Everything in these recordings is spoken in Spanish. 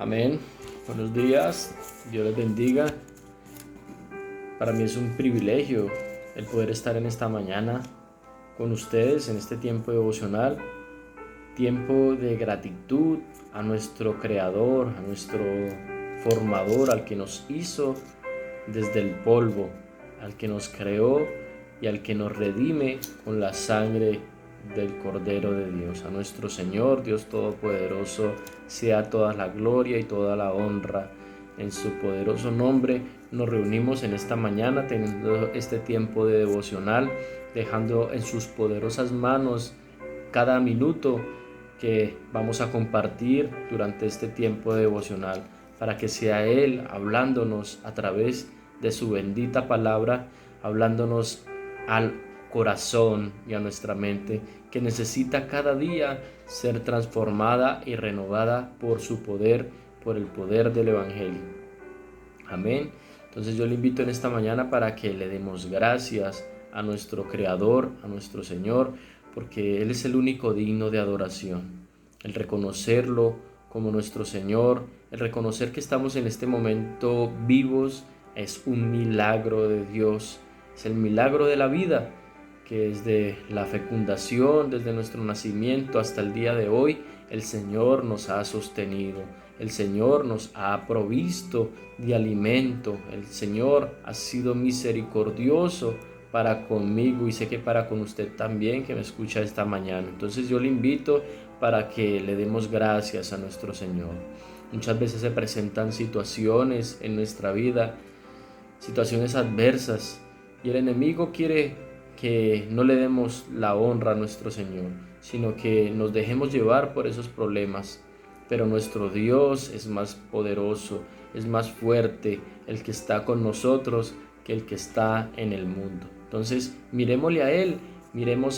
Amén. Buenos días. Dios les bendiga. Para mí es un privilegio el poder estar en esta mañana con ustedes en este tiempo devocional, tiempo de gratitud a nuestro Creador, a nuestro Formador, al que nos hizo desde el polvo, al que nos creó y al que nos redime con la sangre del Cordero de Dios. A nuestro Señor, Dios Todopoderoso, sea toda la gloria y toda la honra. En su poderoso nombre nos reunimos en esta mañana teniendo este tiempo de devocional, dejando en sus poderosas manos cada minuto que vamos a compartir durante este tiempo de devocional, para que sea Él hablándonos a través de su bendita palabra, hablándonos al corazón y a nuestra mente, que necesita cada día ser transformada y renovada por su poder, por el poder del Evangelio. Amén. Entonces yo le invito en esta mañana para que le demos gracias a nuestro Creador, a nuestro Señor, porque Él es el único digno de adoración. El reconocerlo como nuestro Señor, el reconocer que estamos en este momento vivos, es un milagro de Dios. Es el milagro de la vida, que desde la fecundación, desde nuestro nacimiento hasta el día de hoy, el Señor nos ha sostenido, el Señor nos ha provisto de alimento, el Señor ha sido misericordioso para conmigo y sé que para con usted también que me escucha esta mañana. Entonces yo le invito para que le demos gracias a nuestro Señor. Muchas veces se presentan situaciones en nuestra vida, situaciones adversas, y el enemigo quiere que no le demos la honra a nuestro Señor, sino que nos dejemos llevar por esos problemas. Pero nuestro Dios es más poderoso, es más fuerte el que está con nosotros que el que está en el mundo. Entonces, miremos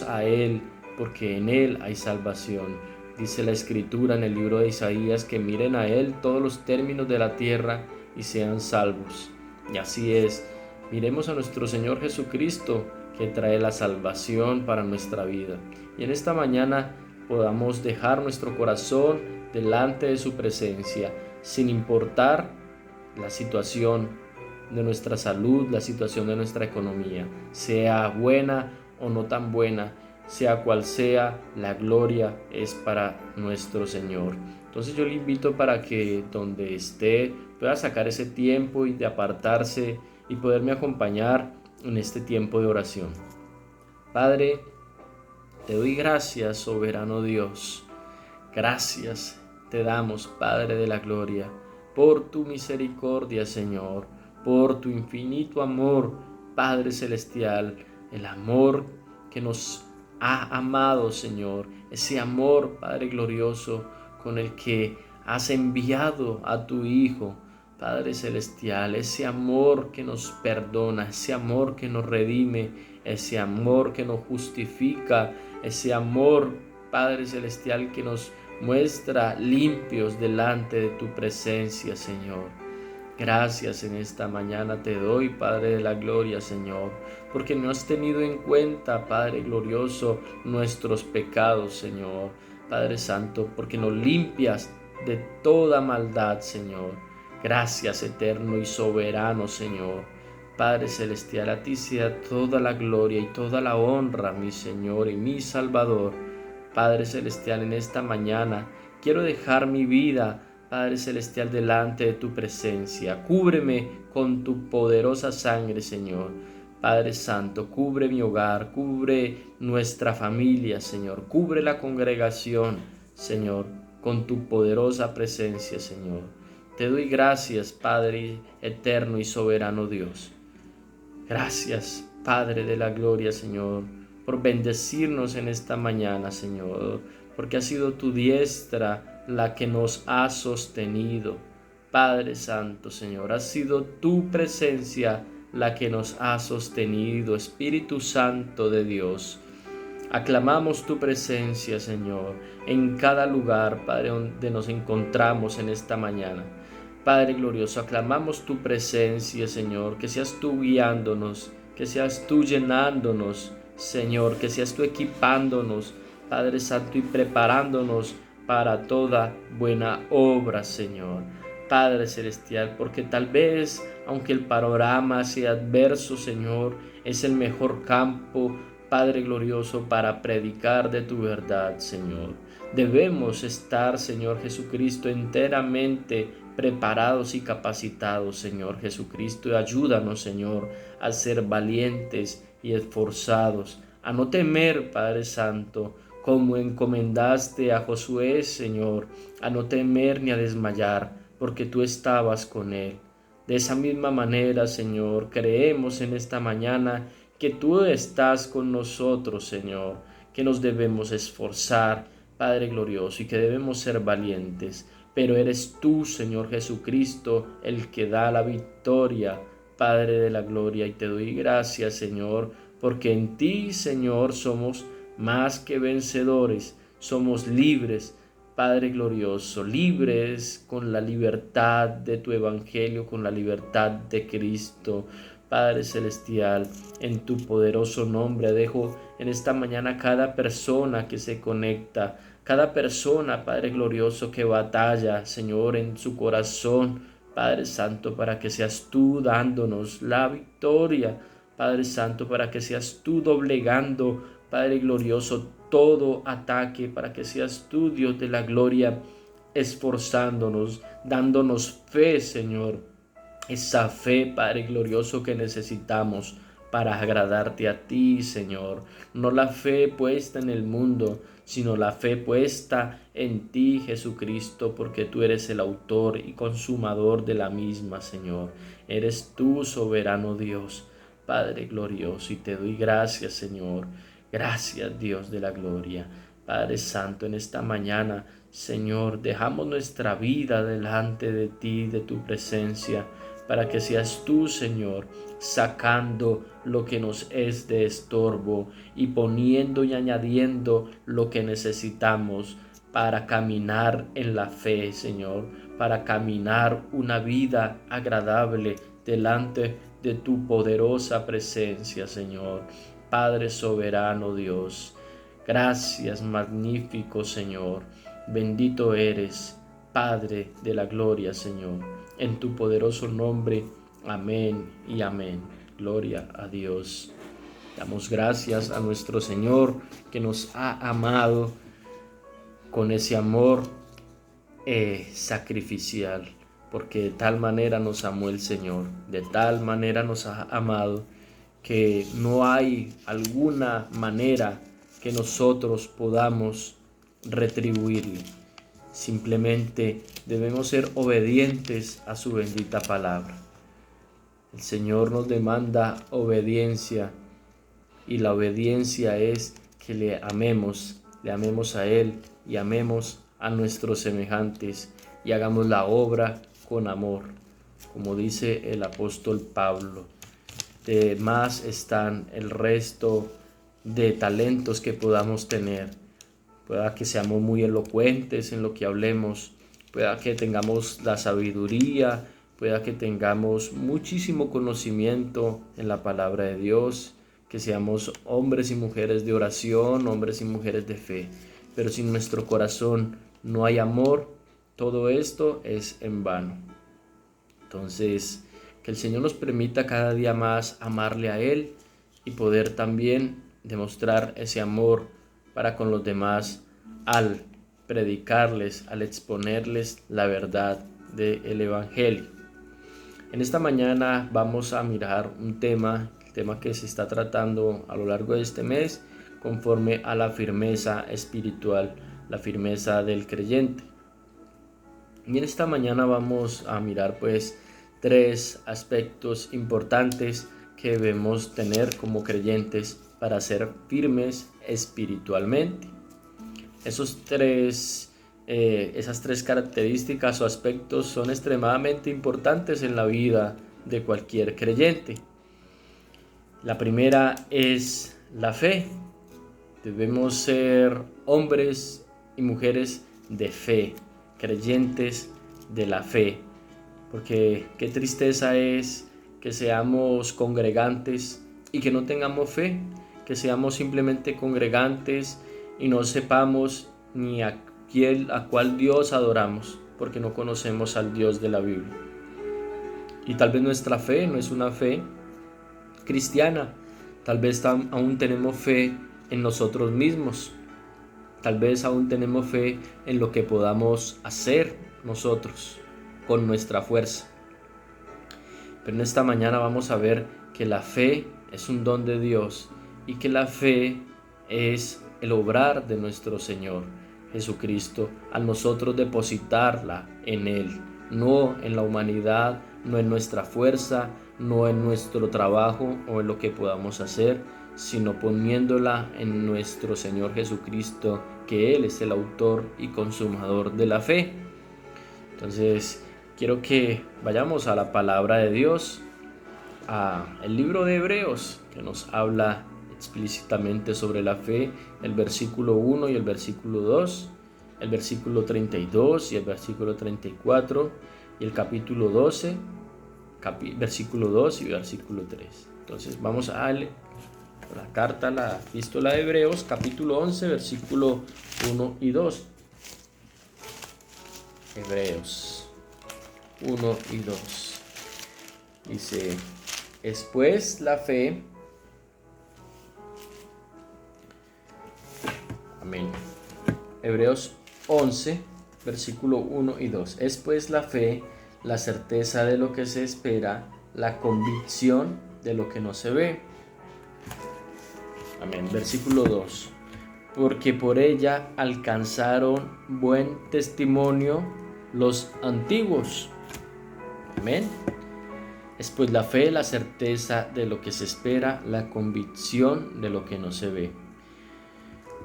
a Él, porque en Él hay salvación. Dice la Escritura en el libro de Isaías que miren a Él todos los términos de la tierra y sean salvos. Y así es, miremos a nuestro Señor Jesucristo, que trae la salvación para nuestra vida. Y en esta mañana podamos dejar nuestro corazón delante de su presencia, sin importar la situación de nuestra salud, la situación de nuestra economía, sea buena o no tan buena, sea cual sea, la gloria es para nuestro Señor. Entonces yo le invito para que donde esté pueda sacar ese tiempo y de apartarse y poderme acompañar en este tiempo de oración. Padre, te doy gracias, soberano Dios. Gracias te damos, Padre de la gloria, por tu misericordia, Señor, por tu infinito amor, Padre celestial, el amor que nos ha amado, Señor, ese amor, Padre glorioso, con el que has enviado a tu Hijo, Padre celestial, ese amor que nos perdona, ese amor que nos redime, ese amor que nos justifica, ese amor, Padre celestial, que nos muestra limpios delante de tu presencia, Señor. Gracias en esta mañana te doy, Padre de la gloria, Señor, porque no has tenido en cuenta, Padre glorioso, nuestros pecados, Señor. Padre Santo, porque nos limpias de toda maldad, Señor. Gracias, eterno y soberano, Señor. Padre celestial, a ti sea toda la gloria y toda la honra, mi Señor y mi Salvador. Padre celestial, en esta mañana quiero dejar mi vida, Padre celestial, delante de tu presencia. Cúbreme con tu poderosa sangre, Señor. Padre santo, cubre mi hogar, cubre nuestra familia, Señor. Cubre la congregación, Señor, con tu poderosa presencia, Señor. Te doy gracias, Padre eterno y soberano Dios. Gracias, Padre de la gloria, Señor, por bendecirnos en esta mañana, Señor, porque ha sido tu diestra la que nos ha sostenido. Padre Santo, Señor, ha sido tu presencia la que nos ha sostenido. Espíritu Santo de Dios, aclamamos tu presencia, Señor, en cada lugar, Padre, donde nos encontramos en esta mañana. Padre glorioso, aclamamos tu presencia, Señor, que seas tú guiándonos, que seas tú llenándonos, Señor, que seas tú equipándonos, Padre Santo, y preparándonos para toda buena obra, Señor. Padre Celestial, porque tal vez, aunque el panorama sea adverso, Señor, es el mejor campo, Padre glorioso, para predicar de tu verdad, Señor. Debemos estar, Señor Jesucristo, enteramente preparados y capacitados, Señor Jesucristo, y ayúdanos, Señor, a ser valientes y esforzados, a no temer, Padre Santo, como encomendaste a Josué, Señor, a no temer ni a desmayar, porque tú estabas con él. De esa misma manera, Señor, creemos en esta mañana que tú estás con nosotros, Señor, que nos debemos esforzar, Padre glorioso, y que debemos ser valientes. Pero eres tú, Señor Jesucristo, el que da la victoria, Padre de la gloria, y te doy gracias, Señor, porque en ti, Señor, somos más que vencedores, somos libres, Padre glorioso, libres con la libertad de tu evangelio, con la libertad de Cristo. Padre celestial, en tu poderoso nombre dejo en esta mañana cada persona que se conecta, cada persona, Padre glorioso, que batalla, Señor, en su corazón, Padre Santo, para que seas tú dándonos la victoria, Padre Santo, para que seas tú doblegando, Padre glorioso, todo ataque, para que seas tú, Dios de la gloria, esforzándonos, dándonos fe, Señor, esa fe, Padre glorioso, que necesitamos para agradarte a ti, Señor. No la fe puesta en el mundo, sino la fe puesta en ti, Jesucristo, porque tú eres el autor y consumador de la misma, Señor. Eres tú, soberano Dios, Padre glorioso, y te doy gracias, Señor. Gracias, Dios de la gloria. Padre Santo, en esta mañana, Señor, dejamos nuestra vida delante de ti, de tu presencia, para que seas tú, Señor, sacando lo que nos es de estorbo y poniendo y añadiendo lo que necesitamos para caminar en la fe, Señor, para caminar una vida agradable delante de tu poderosa presencia, Señor. Padre soberano Dios, gracias magnífico Señor, bendito eres, Padre de la gloria, Señor, en tu poderoso nombre, amén y amén. Gloria a Dios. Damos gracias a nuestro Señor que nos ha amado con ese amor sacrificial, porque de tal manera nos amó el Señor, de tal manera nos ha amado, que no hay alguna manera que nosotros podamos retribuirle. Simplemente debemos ser obedientes a su bendita palabra. El Señor nos demanda obediencia, y la obediencia es que le amemos a Él y amemos a nuestros semejantes y hagamos la obra con amor, como dice el apóstol Pablo. De más están el resto de talentos que podamos tener. Pueda que seamos muy elocuentes en lo que hablemos, pueda que tengamos la sabiduría, pueda que tengamos muchísimo conocimiento en la palabra de Dios, que seamos hombres y mujeres de oración, hombres y mujeres de fe. Pero si en nuestro corazón no hay amor, todo esto es en vano. Entonces, que el Señor nos permita cada día más amarle a Él y poder también demostrar ese amor para con los demás al predicarles, al exponerles la verdad del Evangelio. En esta mañana vamos a mirar un tema, el tema que se está tratando a lo largo de este mes, conforme a la firmeza espiritual, la firmeza del creyente. Y en esta mañana vamos a mirar pues 3 aspectos importantes que debemos tener como creyentes para ser firmes espiritualmente. Esas 3 características o aspectos son extremadamente importantes en la vida de cualquier creyente. La primera es la fe. Debemos ser hombres y mujeres de fe, creyentes de la fe. Porque qué tristeza es que seamos congregantes y que no tengamos fe, que seamos simplemente congregantes y no sepamos ni a a cuál Dios adoramos, porque no conocemos al Dios de la Biblia. Y tal vez nuestra fe no es una fe cristiana, tal vez aún tenemos fe en nosotros mismos, tal vez aún tenemos fe en lo que podamos hacer nosotros con nuestra fuerza. Pero en esta mañana vamos a ver que la fe es un don de Dios y que la fe es el obrar de nuestro Señor Jesucristo al nosotros depositarla en Él, no en la humanidad, no en nuestra fuerza, no en nuestro trabajo o en lo que podamos hacer, sino poniéndola en nuestro Señor Jesucristo, que Él es el autor y consumador de la fe. Entonces, quiero que vayamos a la palabra de Dios, a el libro de Hebreos, que nos habla explícitamente sobre la fe, el versículo 1 y el versículo 2, el versículo 32 y el versículo 34 y el capítulo 12, versículo 2 y versículo 3. Entonces vamos a la carta, la epístola de Hebreos, capítulo 11, versículo 1 y 2. Hebreos 1 y 2. Dice: es pues la fe. Amén. Hebreos 11, versículo 1 y 2. Es pues la fe, la certeza de lo que se espera, la convicción de lo que no se ve. Amén. Versículo 2. Porque por ella alcanzaron buen testimonio los antiguos. Amén. Es pues la fe, la certeza de lo que se espera, la convicción de lo que no se ve.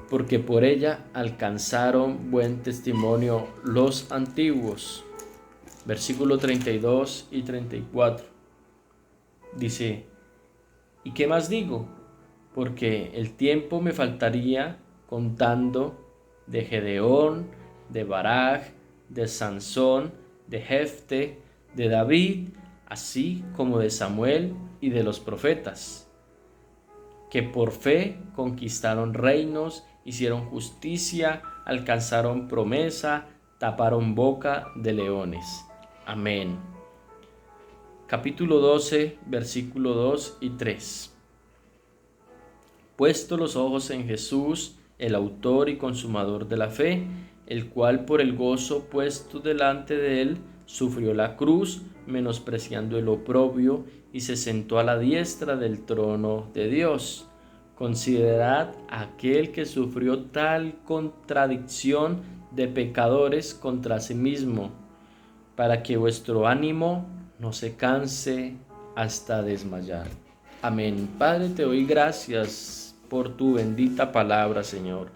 Porque por ella alcanzaron buen testimonio los antiguos. Versículo 32 y 34. Dice: ¿y qué más digo? Porque el tiempo me faltaría contando de Gedeón, de Baraj, de Sansón, de Jefte, de David, así como de Samuel y de los profetas, que por fe conquistaron reinos, hicieron justicia, alcanzaron promesa, taparon boca de leones. Amén. Capítulo 12, versículo 2 y 3. Puesto los ojos en Jesús, el autor y consumador de la fe, el cual por el gozo puesto delante de él sufrió la cruz, menospreciando el oprobio, y se sentó a la diestra del trono de Dios. Considerad aquel que sufrió tal contradicción de pecadores contra sí mismo, para que vuestro ánimo no se canse hasta desmayar. Amén. Padre, te doy gracias por tu bendita palabra, Señor.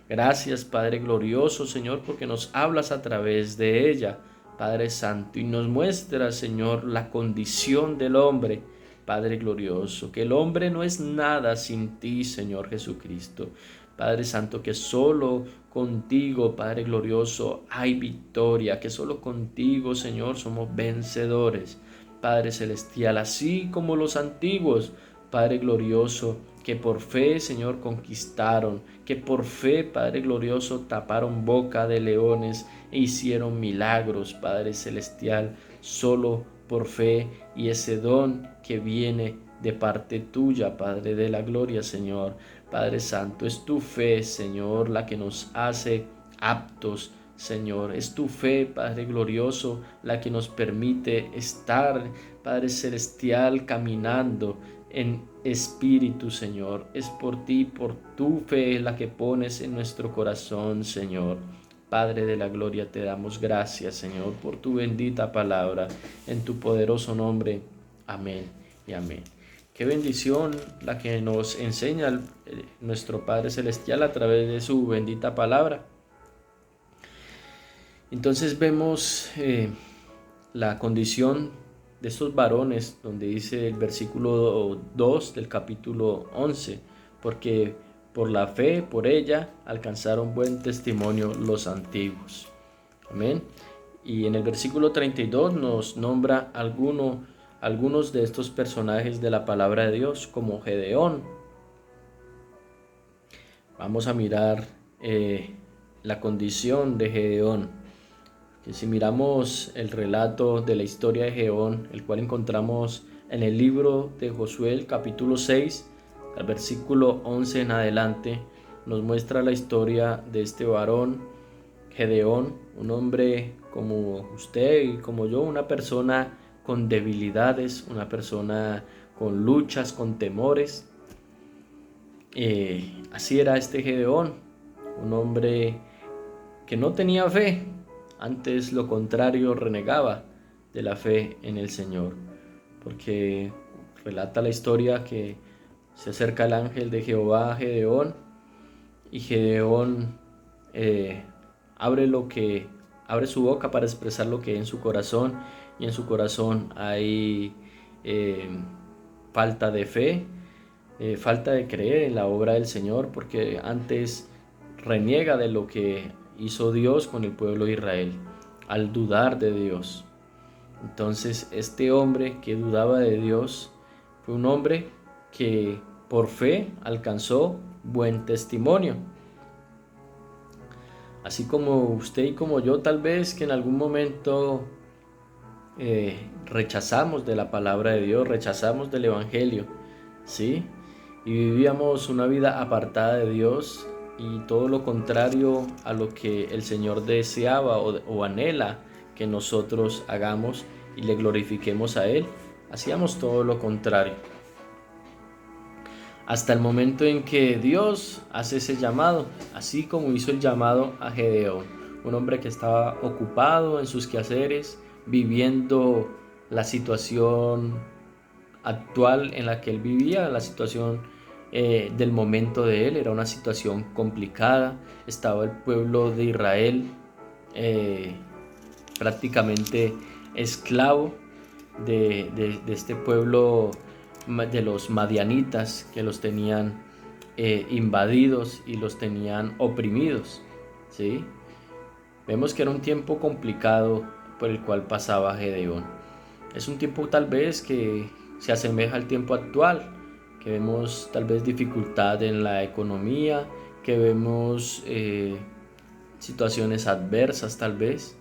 Gracias, Padre glorioso, Señor, porque nos hablas a través de ella, Padre Santo, y nos muestras, Señor, la condición del hombre, Padre glorioso, que el hombre no es nada sin ti, Señor Jesucristo. Padre Santo, que solo contigo, Padre glorioso, hay victoria, que solo contigo, Señor, somos vencedores. Padre celestial, así como los antiguos, Padre glorioso, que por fe, Señor, conquistaron, que por fe, Padre glorioso, taparon boca de leones e hicieron milagros, Padre celestial, solo por fe, y ese don que viene de parte tuya, Padre de la gloria, Señor. Padre Santo, es tu fe, Señor, la que nos hace aptos, Señor. Es tu fe, Padre glorioso, la que nos permite estar, Padre celestial, caminando en espíritu, Señor. Es por ti, por tu fe, la que pones en nuestro corazón, Señor. Padre de la gloria, te damos gracias, Señor, por tu bendita palabra, en tu poderoso nombre. Amén y amén. Qué bendición la que nos enseña nuestro Padre Celestial a través de su bendita palabra. Entonces vemos la condición de estos varones, donde dice el versículo 2 del capítulo 11, porque por la fe, por ella, alcanzaron buen testimonio los antiguos. Amén. Y en el versículo 32 nos nombra algunos de estos personajes de la palabra de Dios, como Gedeón. Vamos a mirar la condición de Gedeón. Que si miramos el relato de la historia de Gedeón, el cual encontramos en el libro de Josué, el capítulo 6, al versículo 11 en adelante, nos muestra la historia de este varón, Gedeón, un hombre como usted y como yo, una persona con debilidades, una persona con luchas, con temores. Así era este Gedeón, un hombre que no tenía fe, antes lo contrario, renegaba de la fe en el Señor, porque relata la historia que se acerca el ángel de Jehová a Gedeón, y Gedeón abre su boca para expresar lo que hay en su corazón, y en su corazón hay falta de fe, falta de creer en la obra del Señor, porque antes reniega de lo que hizo Dios con el pueblo de Israel, al dudar de Dios. Entonces este hombre que dudaba de Dios fue un hombre que por fe alcanzó buen testimonio. Así como usted y como yo, tal vez que en algún momento rechazamos de la palabra de Dios, rechazamos del Evangelio, ¿sí? Y vivíamos una vida apartada de Dios, y todo lo contrario a lo que el Señor deseaba o anhela que nosotros hagamos y le glorifiquemos a Él. Hacíamos todo lo contrario. Hasta el momento en que Dios hace ese llamado, así como hizo el llamado a Gedeón, un hombre que estaba ocupado en sus quehaceres, viviendo la situación actual en la que él vivía, la situación del momento de él. Era una situación complicada. Estaba el pueblo de Israel prácticamente esclavo de este pueblo de los madianitas, que los tenían invadidos y los tenían oprimidos, ¿sí? Vemos que era un tiempo complicado por el cual pasaba Gedeón. Es un tiempo tal vez que se asemeja al tiempo actual, que vemos tal vez dificultad en la economía, que vemos situaciones adversas tal vez,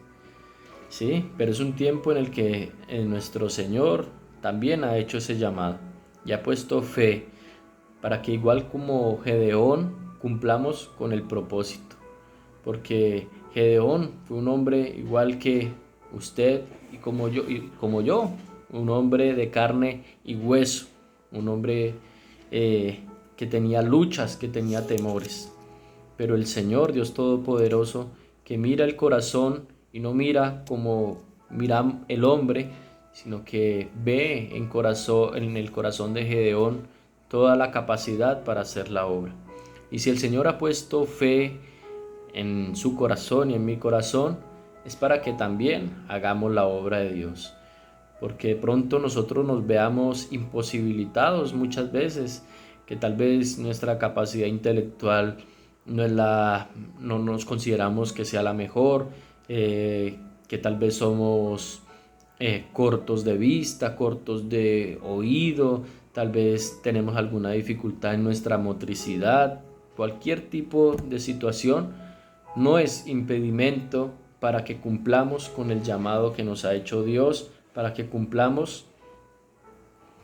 ¿sí? Pero es un tiempo en el que nuestro Señor también ha hecho ese llamado y ha puesto fe para que, igual como Gedeón, cumplamos con el propósito. Porque Gedeón fue un hombre igual que usted y como yo, un hombre de carne y hueso, un hombre que tenía luchas, que tenía temores. Pero el Señor, Dios Todopoderoso, que mira el corazón y no mira como mira el hombre, sino que ve en el corazón de Gedeón toda la capacidad para hacer la obra. Y si el Señor ha puesto fe en su corazón y en mi corazón, es para que también hagamos la obra de Dios. Porque de pronto nosotros nos veamos imposibilitados muchas veces, que tal vez nuestra capacidad intelectual no nos consideramos que sea la mejor, que tal vez somos cortos de vista, cortos de oído, tal vez tenemos alguna dificultad en nuestra motricidad. Cualquier tipo de situación no es impedimento para que cumplamos con el llamado que nos ha hecho Dios, para que cumplamos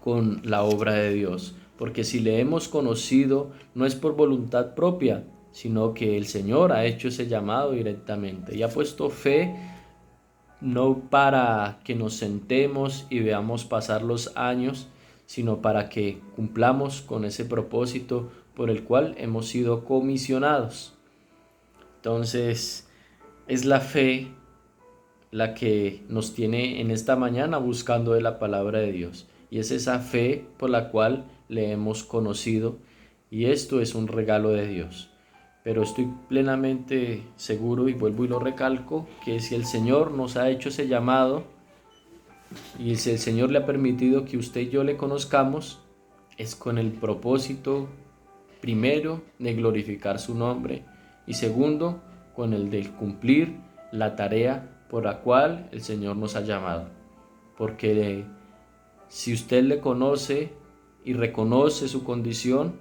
con la obra de Dios. Porque si le hemos conocido, no es por voluntad propia, sino que el Señor ha hecho ese llamado directamente y ha puesto fe, no para que nos sentemos y veamos pasar los años, sino para que cumplamos con ese propósito por el cual hemos sido comisionados. Entonces, es la fe la que nos tiene en esta mañana buscando de la palabra de Dios. Y es esa fe por la cual le hemos conocido, y esto es un regalo de Dios. Pero estoy plenamente seguro, y vuelvo y lo recalco, que si el Señor nos ha hecho ese llamado, y si el Señor le ha permitido que usted y yo le conozcamos, es con el propósito, primero, de glorificar su nombre, y segundo, con el de cumplir la tarea por la cual el Señor nos ha llamado. Porque si usted le conoce y reconoce su condición,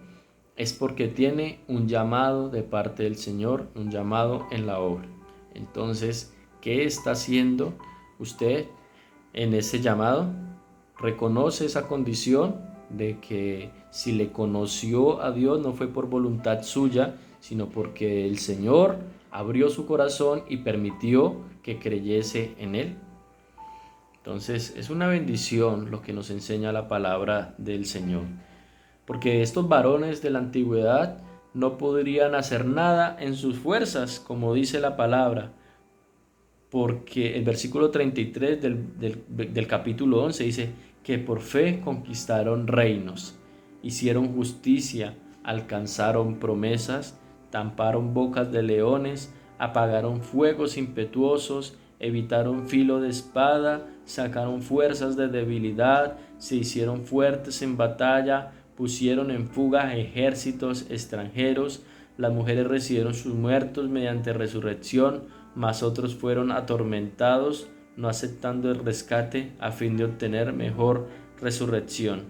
es porque tiene un llamado de parte del Señor, un llamado en la obra. Entonces, ¿qué está haciendo usted en ese llamado? Reconoce esa condición de que si le conoció a Dios no fue por voluntad suya, sino porque el Señor abrió su corazón y permitió que creyese en Él. Entonces es una bendición lo que nos enseña la palabra del Señor, porque estos varones de la antigüedad no podrían hacer nada en sus fuerzas, como dice la palabra, porque el versículo 33 del capítulo 11 dice que por fe conquistaron reinos, hicieron justicia, alcanzaron promesas, tamparon bocas de leones, apagaron fuegos impetuosos, evitaron filo de espada, sacaron fuerzas de debilidad, se hicieron fuertes en batalla, pusieron en fuga ejércitos extranjeros, las mujeres recibieron sus muertos mediante resurrección, mas otros fueron atormentados, no aceptando el rescate a fin de obtener mejor resurrección.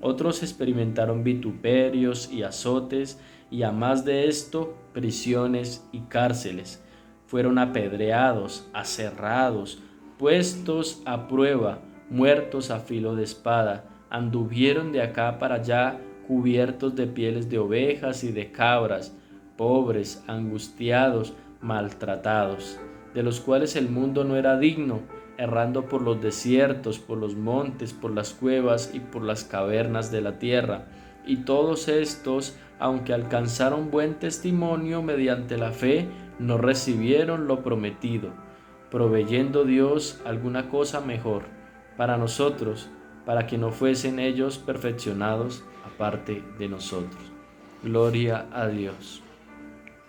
Otros experimentaron vituperios y azotes, y a más de esto, prisiones y cárceles. Fueron apedreados, aserrados, puestos a prueba, muertos a filo de espada. Anduvieron de acá para allá, cubiertos de pieles de ovejas y de cabras, pobres, angustiados, maltratados, de los cuales el mundo no era digno, errando por los desiertos, por los montes, por las cuevas y por las cavernas de la tierra. Y todos estos, aunque alcanzaron buen testimonio mediante la fe, no recibieron lo prometido, proveyendo Dios alguna cosa mejor para nosotros, para que no fuesen ellos perfeccionados aparte de nosotros. Gloria a Dios.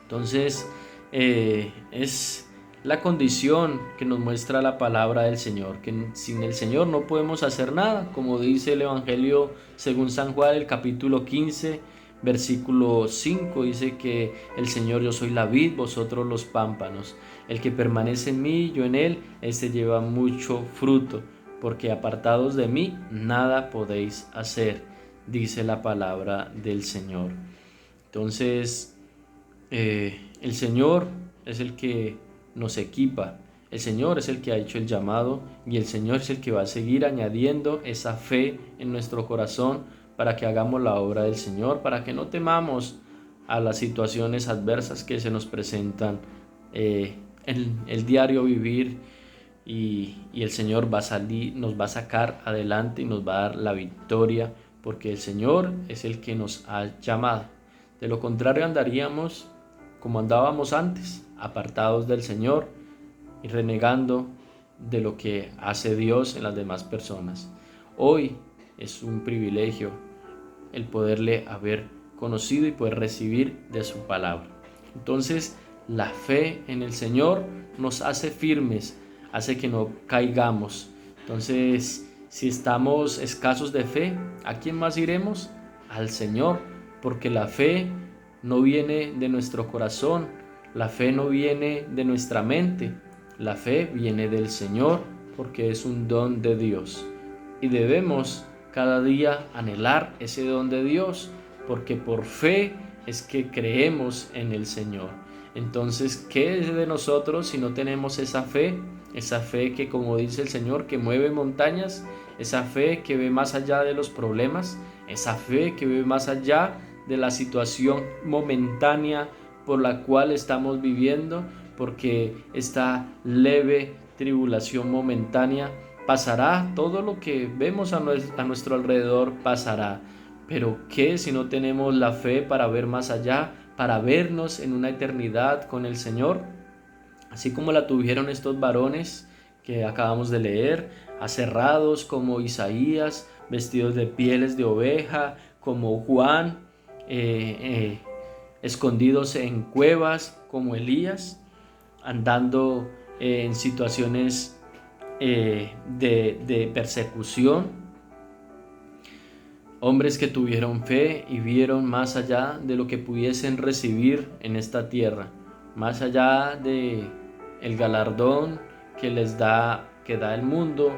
Entonces, es la condición que nos muestra la palabra del Señor, que sin el Señor no podemos hacer nada, como dice el Evangelio según San Juan, el capítulo 15, versículo 5, dice que el Señor: yo soy la vid, vosotros los pámpanos. El que permanece en mí, yo en él, ese lleva mucho fruto, porque apartados de mí nada podéis hacer, dice la palabra del Señor. Entonces, el Señor es el que nos equipa, el Señor es el que ha hecho el llamado, y el Señor es el que va a seguir añadiendo esa fe en nuestro corazón para que hagamos la obra del Señor, para que no temamos a las situaciones adversas que se nos presentan en el diario vivir, y el Señor nos va a sacar adelante y nos va a dar la victoria, porque el Señor es el que nos ha llamado. De lo contrario andaríamos como andábamos antes, apartados del Señor y renegando de lo que hace Dios en las demás personas. Hoy es un privilegio el poderle haber conocido y poder recibir de su palabra. Entonces, la fe en el Señor nos hace firmes, hace que no caigamos. Entonces, si estamos escasos de fe, ¿a quién más iremos? Al Señor, porque la fe no viene de nuestro corazón, la fe no viene de nuestra mente, la fe viene del Señor, porque es un don de Dios. Y debemos cada día anhelar ese don de Dios, porque por fe es que creemos en el Señor. Entonces, ¿qué es de nosotros si no tenemos esa fe? Esa fe que, como dice el Señor, que mueve montañas, esa fe que ve más allá de los problemas, esa fe que ve más allá de la situación momentánea por la cual estamos viviendo, porque esta leve tribulación momentánea pasará, todo lo que vemos a nuestro alrededor pasará. Pero ¿qué si no tenemos la fe para ver más allá, para vernos en una eternidad con el Señor? Así como la tuvieron estos varones que acabamos de leer, aserrados como Isaías, vestidos de pieles de oveja, como Juan, escondidos en cuevas como Elías, andando en situaciones de persecución, hombres que tuvieron fe y vieron más allá de lo que pudiesen recibir en esta tierra, más allá de el galardón que da el mundo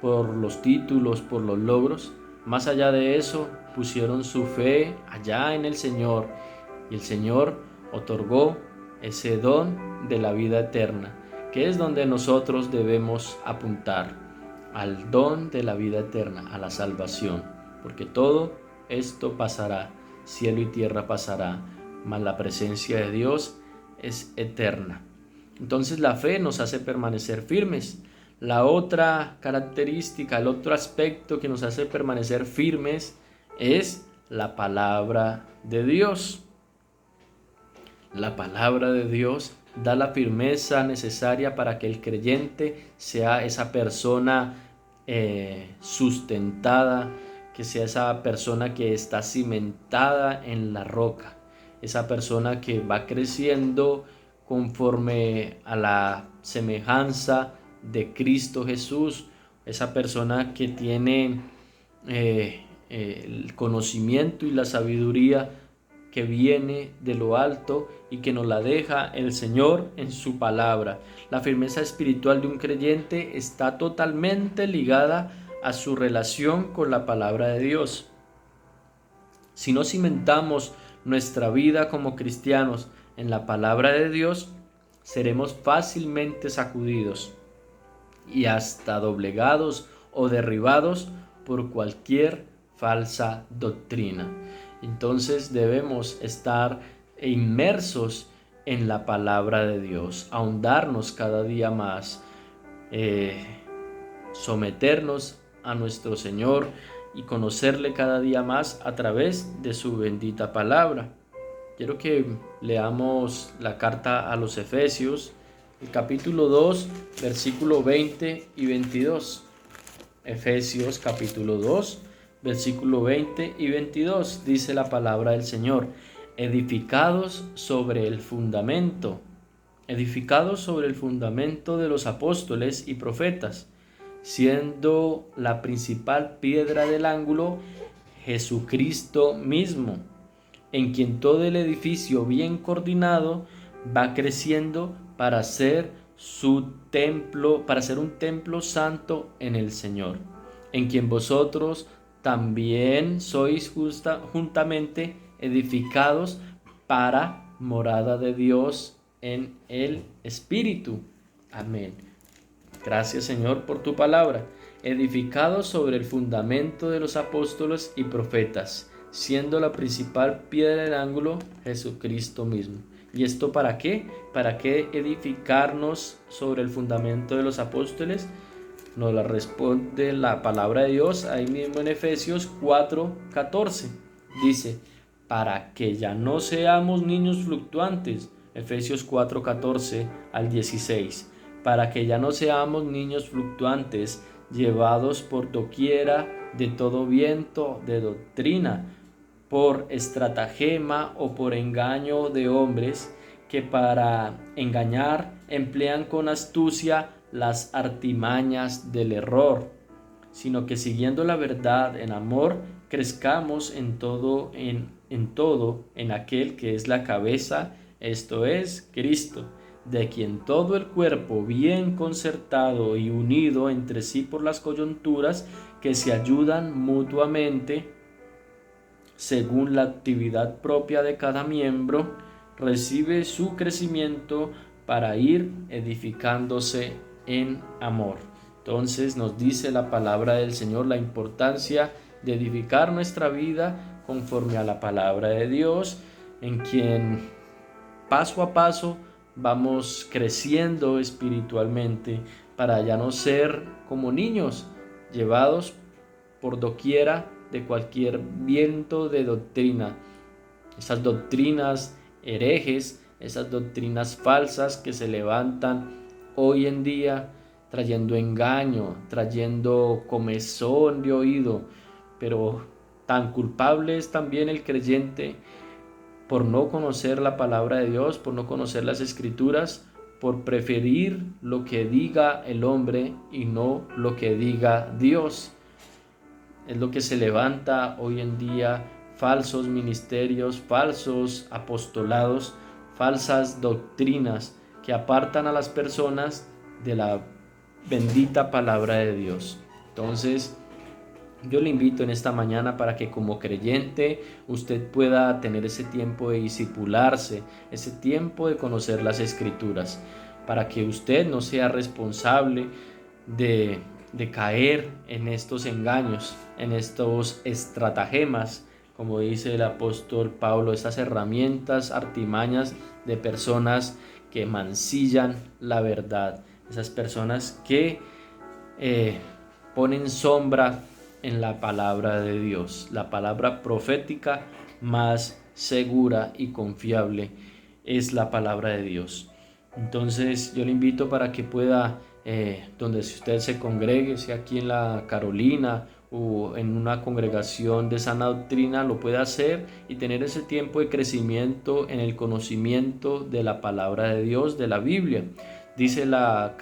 por los títulos, por los logros. Más allá de eso, pusieron su fe allá en el Señor y el Señor otorgó ese don de la vida eterna, que es donde nosotros debemos apuntar, al don de la vida eterna, a la salvación, porque todo esto pasará, cielo y tierra pasará, mas la presencia de Dios es eterna. Entonces la fe nos hace permanecer firmes. La otra característica, el otro aspecto que nos hace permanecer firmes es la palabra de Dios. La palabra de Dios da la firmeza necesaria para que el creyente sea esa persona sustentada, que sea esa persona que está cimentada en la roca, esa persona que va creciendo conforme a la semejanza de Cristo Jesús, esa persona que tiene el conocimiento y la sabiduría que viene de lo alto y que nos la deja el Señor en su palabra. La firmeza espiritual de un creyente está totalmente ligada a su relación con la palabra de Dios. Si no cimentamos nuestra vida como cristianos en la palabra de Dios, seremos fácilmente sacudidos y hasta doblegados o derribados por cualquier falsa doctrina. Entonces debemos estar inmersos en la palabra de Dios, ahondarnos cada día más, someternos a nuestro Señor y conocerle cada día más a través de su bendita palabra. Quiero que leamos la carta a los Efesios, el capítulo 2, versículo 20 y 22. Efesios capítulo 2, versículo 20 y 22, dice la palabra del Señor: edificados sobre el fundamento de los apóstoles y profetas, siendo la principal piedra del ángulo Jesucristo mismo, en quien todo el edificio bien coordinado va creciendo para ser un templo santo en el Señor, en quien vosotros también sois juntamente edificados para morada de Dios en el Espíritu. Amén. Gracias, Señor, por tu palabra. Edificados sobre el fundamento de los apóstoles y profetas, siendo la principal piedra del ángulo Jesucristo mismo. ¿Y esto para qué? ¿Para qué edificarnos sobre el fundamento de los apóstoles? Nos la responde la palabra de Dios ahí mismo en Efesios 4:14. Dice: para que ya no seamos niños fluctuantes. Efesios 4:14 al 16. Para que ya no seamos niños fluctuantes, llevados por doquiera de todo viento de doctrina, por estratagema o por engaño de hombres que para engañar emplean con astucia las artimañas del error, sino que siguiendo la verdad en amor, crezcamos en todo en aquel que es la cabeza, esto es Cristo, de quien todo el cuerpo, bien concertado y unido entre sí por las coyunturas que se ayudan mutuamente, según la actividad propia de cada miembro, recibe su crecimiento para ir edificándose en amor. Entonces nos dice la palabra del Señor la importancia de edificar nuestra vida conforme a la palabra de Dios, en quien paso a paso vamos creciendo espiritualmente para ya no ser como niños llevados por doquiera de cualquier viento de doctrina, esas doctrinas herejes, esas doctrinas falsas que se levantan hoy en día trayendo engaño, trayendo comezón de oído, pero tan culpable es también el creyente por no conocer la palabra de Dios, por no conocer las Escrituras, por preferir lo que diga el hombre y no lo que diga Dios. Es lo que se levanta hoy en día: falsos ministerios, falsos apostolados, falsas doctrinas que apartan a las personas de la bendita palabra de Dios. Entonces, Yo le invito en esta mañana para que como creyente usted pueda tener ese tiempo de discipularse, ese tiempo de conocer las Escrituras, para que usted no sea responsable de caer en estos engaños, en estos estratagemas, como dice el apóstol Pablo, estas herramientas, artimañas de personas que mancillan la verdad, esas personas que ponen sombra en la palabra de Dios, la palabra profética más segura y confiable es la palabra de Dios. Entonces yo le invito para que pueda, donde si usted se congregue, sea aquí en la Carolina o en una congregación de sana doctrina, lo pueda hacer y tener ese tiempo de crecimiento en el conocimiento de la palabra de Dios, de la Biblia. Dice la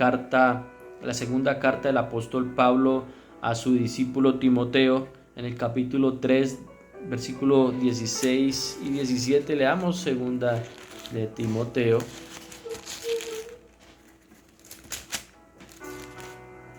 segunda carta del apóstol Pablo a su discípulo Timoteo, en el capítulo 3, versículo 16 y 17, leamos segunda de Timoteo.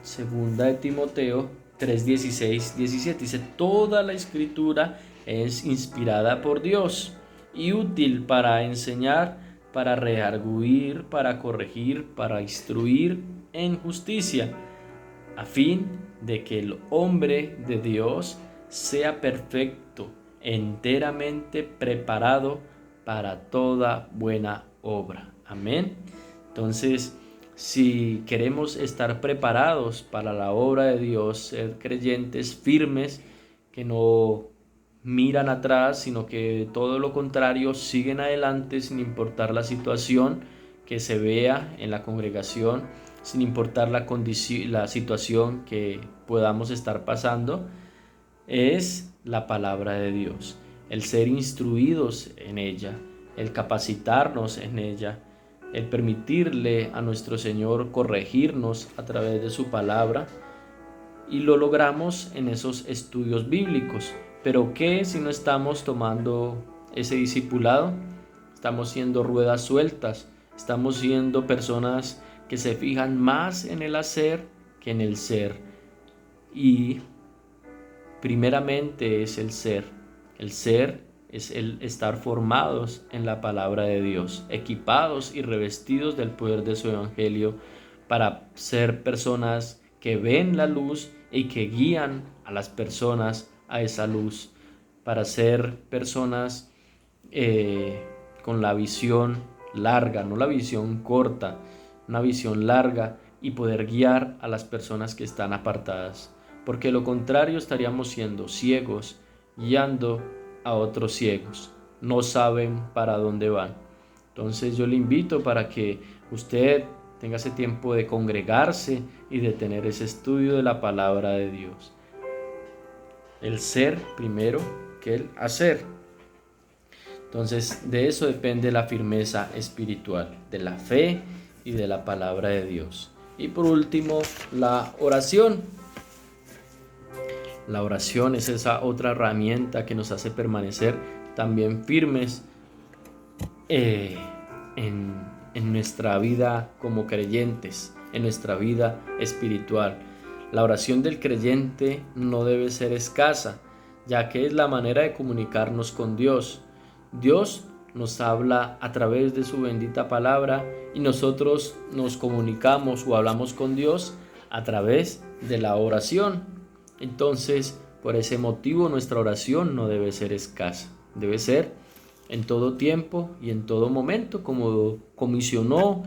Segunda de Timoteo 3, 16, 17, dice: toda la escritura es inspirada por Dios y útil para enseñar, para redarguir, para corregir, para instruir en justicia, a fin de que el hombre de Dios sea perfecto, enteramente preparado para toda buena obra. Amén. Entonces, si queremos estar preparados para la obra de Dios, ser creyentes firmes, que no miran atrás, sino que todo lo contrario, siguen adelante sin importar la situación que se vea en la congregación, sin importar la situación que podamos estar pasando, es la palabra de Dios, el ser instruidos en ella, el capacitarnos en ella, el permitirle a nuestro Señor corregirnos a través de su palabra, y lo logramos en esos estudios bíblicos. Pero ¿qué si no estamos tomando ese discipulado? Estamos siendo ruedas sueltas, estamos siendo personas que se fijan más en el hacer que en el ser. Y primeramente es el ser. El ser es el estar formados en la palabra de Dios, equipados y revestidos del poder de su evangelio para ser personas que ven la luz y que guían a las personas a esa luz, para ser personas con la visión larga, no la visión corta, una visión larga, y poder guiar a las personas que están apartadas, porque lo contrario estaríamos siendo ciegos, guiando a otros ciegos, no saben para dónde van. Entonces yo le invito para que usted tenga ese tiempo de congregarse y de tener ese estudio de la palabra de Dios. El ser primero que el hacer. Entonces de eso depende la firmeza espiritual, de la fe y de la palabra de Dios. Y por último, la oración. La oración es esa otra herramienta que nos hace permanecer también firmes en nuestra vida como creyentes, en nuestra vida espiritual. La oración del creyente no debe ser escasa, ya que es la manera de comunicarnos con Dios. Dios nos habla a través de su bendita palabra y nosotros nos comunicamos o hablamos con Dios a través de la oración. Entonces, por ese motivo, nuestra oración no debe ser escasa, debe ser en todo tiempo y en todo momento, como comisionó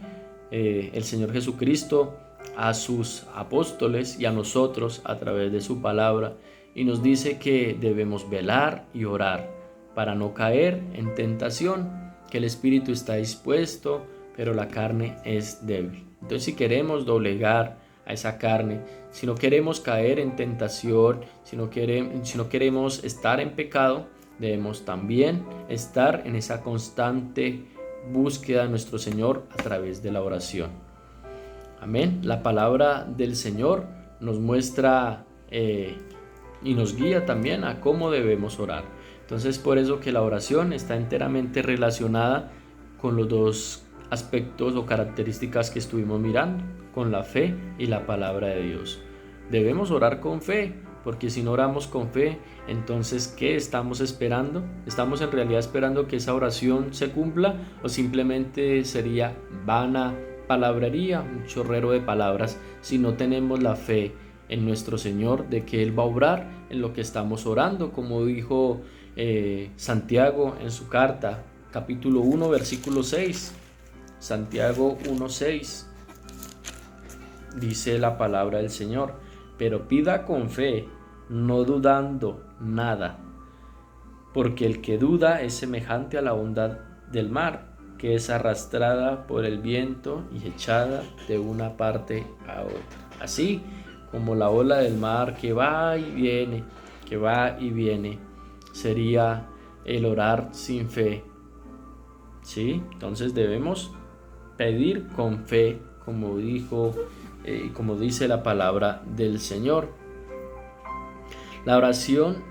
el Señor Jesucristo a sus apóstoles y a nosotros a través de su palabra, y nos dice que debemos velar y orar para no caer en tentación, que el espíritu está dispuesto, pero la carne es débil. Entonces, si queremos doblegar a esa carne, si no queremos caer en tentación, si no queremos estar en pecado, debemos también estar en esa constante búsqueda de nuestro Señor a través de la oración. Amén. La palabra del Señor nos muestra y nos guía también a cómo debemos orar. Entonces, por eso que la oración está enteramente relacionada con los dos aspectos o características que estuvimos mirando, con la fe y la palabra de Dios. Debemos orar con fe, porque si no oramos con fe, entonces ¿qué estamos esperando? ¿Estamos en realidad esperando que esa oración se cumpla o simplemente sería vana palabrería, un chorrero de palabras, si no tenemos la fe en nuestro Señor de que Él va a obrar en lo que estamos orando, como dijo Santiago en su carta, capítulo 1, versículo 6? Santiago 1:6 dice la palabra del Señor: pero pida con fe, no dudando nada, porque el que duda es semejante a la onda del mar, que es arrastrada por el viento y echada de una parte a otra. Así como la ola del mar que va y viene, que va y viene, sería el orar sin fe. ¿Sí? Entonces debemos pedir con fe, como dice la palabra del Señor. La oración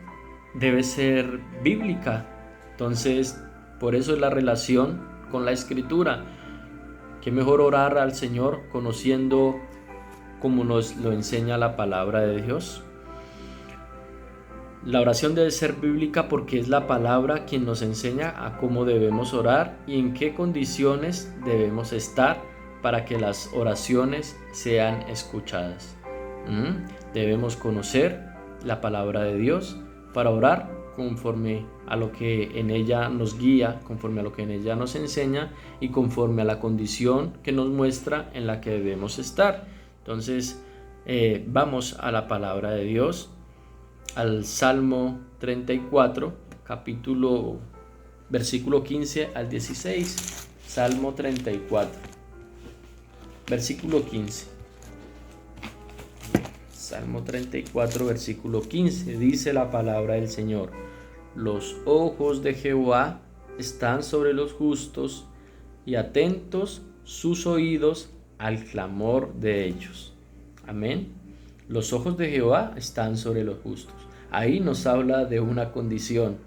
debe ser bíblica, entonces por eso es la relación con la Escritura. Qué mejor orar al Señor conociendo como nos lo enseña la palabra de Dios. La oración debe ser bíblica porque es la palabra quien nos enseña a cómo debemos orar y en qué condiciones debemos estar para que las oraciones sean escuchadas. Debemos conocer la palabra de Dios para orar conforme a lo que en ella nos guía, conforme a lo que en ella nos enseña y conforme a la condición que nos muestra en la que debemos estar. Entonces, vamos a la palabra de Dios, al Salmo 34, versículo 15 al 16. Salmo 34, versículo 15. Salmo 34, versículo 15. Dice la palabra del Señor: los ojos de Jehová están sobre los justos y atentos sus oídos al clamor de ellos. Amén. Los ojos de Jehová están sobre los justos. Ahí nos habla de una condición.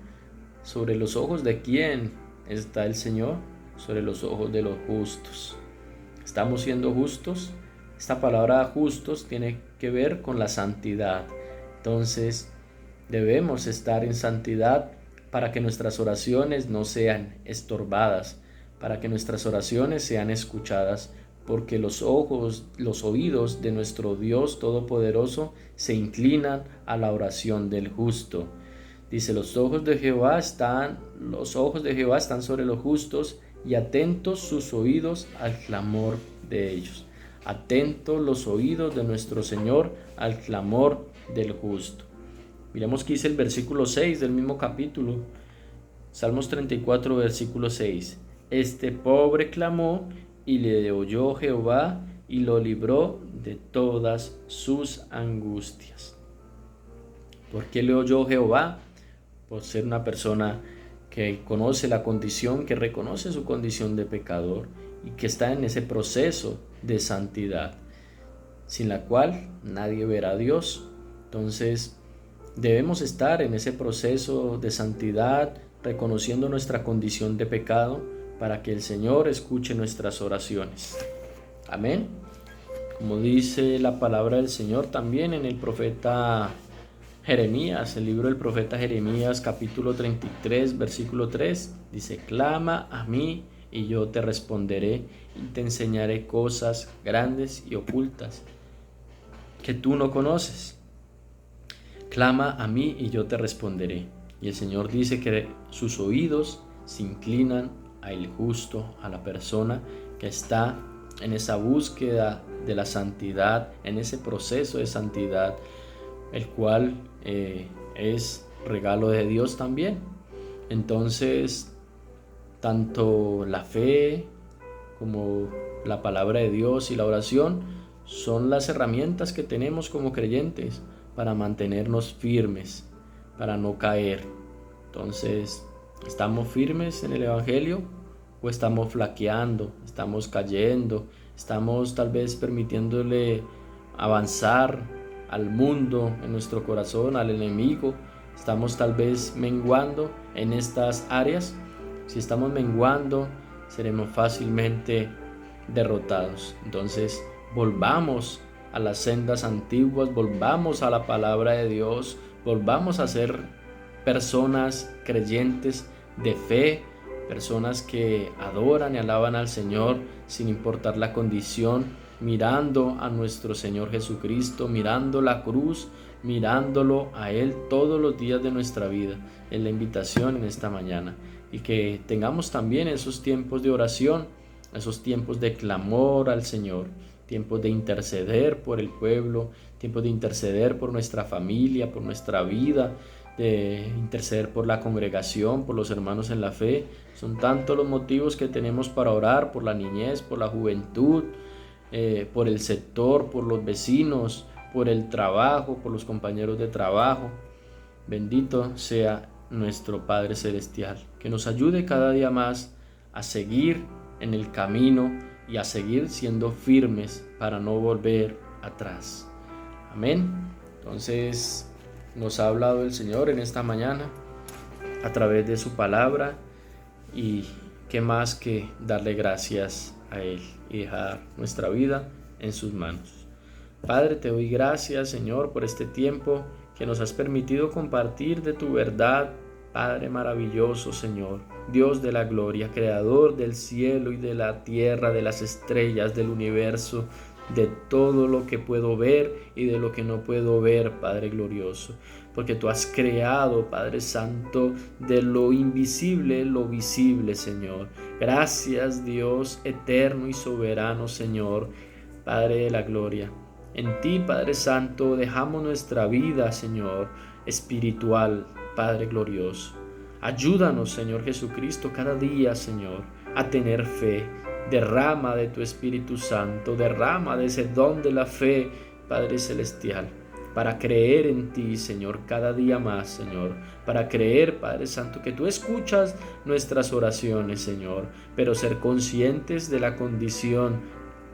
¿Sobre los ojos de quién está el Señor? Sobre los ojos de los justos. ¿Estamos siendo justos? Esta palabra justos tiene que ver con la santidad. Entonces, debemos estar en santidad para que nuestras oraciones no sean estorbadas, para que nuestras oraciones sean escuchadas, porque los oídos de nuestro Dios Todopoderoso se inclinan a la oración del justo. Dice: los ojos de Jehová están sobre los justos y atentos sus oídos al clamor de ellos. Atentos los oídos de nuestro Señor al clamor del justo. Miremos qué dice el versículo 6 del mismo capítulo. Salmos 34, versículo 6. Este pobre clamó y le oyó Jehová y lo libró de todas sus angustias. ¿Por qué le oyó Jehová? Por ser una persona que conoce la condición, que reconoce su condición de pecador y que está en ese proceso de santidad, sin la cual nadie verá a Dios. Entonces, debemos estar en ese proceso de santidad, reconociendo nuestra condición de pecado, para que el Señor escuche nuestras oraciones. Amén. Como dice la palabra del Señor también en el profeta Jeremías, el libro del profeta Jeremías, capítulo 33, versículo 3, dice: clama a mí y yo te responderé y te enseñaré cosas grandes y ocultas que tú no conoces. Clama a mí y yo te responderé. Y el Señor dice que sus oídos se inclinan al justo, a la persona que está en esa búsqueda de la santidad, en ese proceso de santidad, el cual es regalo de Dios también. Entonces, tanto la fe como la palabra de Dios y la oración son las herramientas que tenemos como creyentes para mantenernos firmes, para no caer. Entonces, ¿estamos firmes en el Evangelio o estamos flaqueando, estamos cayendo, estamos tal vez permitiéndole avanzar al mundo en nuestro corazón, al enemigo? ¿Estamos tal vez menguando en estas áreas? Si estamos menguando, seremos fácilmente derrotados. Entonces, volvamos a las sendas antiguas, volvamos a la palabra de Dios, volvamos a ser personas creyentes de fe, personas que adoran y alaban al Señor sin importar la condición, mirando a nuestro Señor Jesucristo, mirando la cruz, mirándolo a Él todos los días de nuestra vida. Es la invitación en esta mañana, y que tengamos también esos tiempos de oración, esos tiempos de clamor al Señor, tiempos de interceder por el pueblo, tiempos de interceder por nuestra familia, por nuestra vida, de interceder por la congregación, por los hermanos en la fe. Son tantos los motivos que tenemos para orar por la niñez, por la juventud, por el sector, por los vecinos, por el trabajo, por los compañeros de trabajo. Bendito sea nuestro Padre Celestial, que nos ayude cada día más a seguir en el camino y a seguir siendo firmes para no volver atrás. Amén. Entonces, nos ha hablado el Señor en esta mañana a través de su palabra, y qué más que darle gracias a Él y dejar nuestra vida en sus manos. Padre, te doy gracias, Señor, por este tiempo que nos has permitido compartir de tu verdad. Padre maravilloso, Señor, Dios de la gloria, creador del cielo y de la tierra, de las estrellas, del universo, de todo lo que puedo ver y de lo que no puedo ver, Padre glorioso, porque tú has creado, Padre Santo, de lo invisible lo visible, Señor. Gracias, Dios eterno y soberano, Señor, Padre de la gloria. En ti, Padre Santo, dejamos nuestra vida, Señor, espiritual, Padre glorioso. Ayúdanos, Señor Jesucristo, cada día, Señor, a tener fe. Derrama de tu Espíritu Santo, derrama de ese don de la fe, Padre Celestial, para creer en ti, Señor, cada día más, Señor, para creer, Padre Santo, que tú escuchas nuestras oraciones, Señor, pero ser conscientes de la condición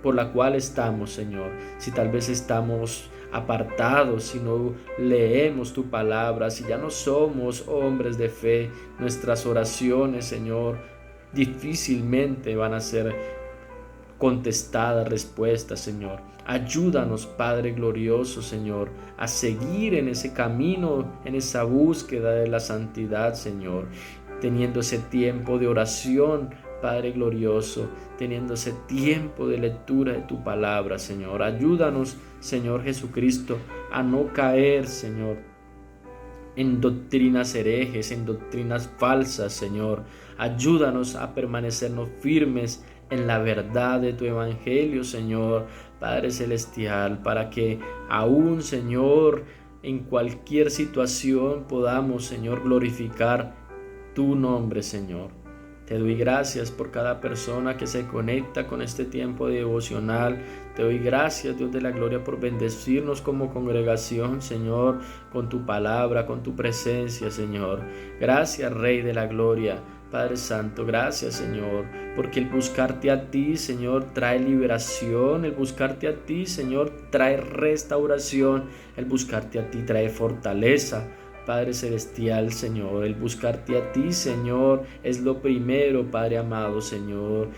por la cual estamos, Señor. Si tal vez estamos apartados, si no leemos tu palabra, si ya no somos hombres de fe, nuestras oraciones, Señor, difícilmente van a ser contestadas, respuestas, Señor. Ayúdanos, Padre glorioso, Señor, a seguir en ese camino, en esa búsqueda de la santidad, Señor, teniendo ese tiempo de oración, Padre glorioso, teniendo ese tiempo de lectura de tu palabra, Señor. Ayúdanos, Señor Jesucristo, a no caer, Señor, en doctrinas herejes, en doctrinas falsas, Señor. Ayúdanos a permanecernos firmes en la verdad de tu evangelio, Señor, Padre Celestial, para que aún, Señor, en cualquier situación podamos, Señor, glorificar tu nombre, Señor. Te doy gracias por cada persona que se conecta con este tiempo devocional. Te doy gracias, Dios de la gloria, por bendecirnos como congregación, Señor, con tu palabra, con tu presencia, Señor. Gracias, Rey de la gloria. Padre Santo, gracias, Señor, porque el buscarte a ti, Señor, trae liberación. El buscarte a ti, Señor, trae restauración. El buscarte a ti trae fortaleza. Padre Celestial, Señor, el buscarte a ti, Señor, es lo primero, Padre amado, Señor.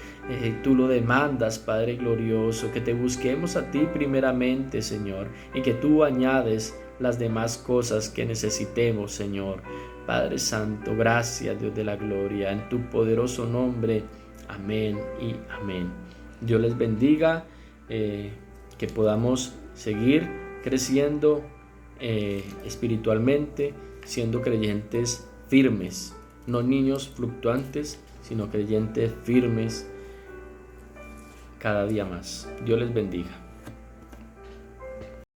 Tú lo demandas, Padre glorioso, que te busquemos a ti primeramente, Señor, y que tú añades las demás cosas que necesitemos, Señor. Padre Santo, gracias, Dios de la gloria, en tu poderoso nombre. Amén y amén. Dios les bendiga, que podamos seguir creciendo espiritualmente, siendo creyentes firmes, no niños fluctuantes, sino creyentes firmes cada día más. Dios les bendiga.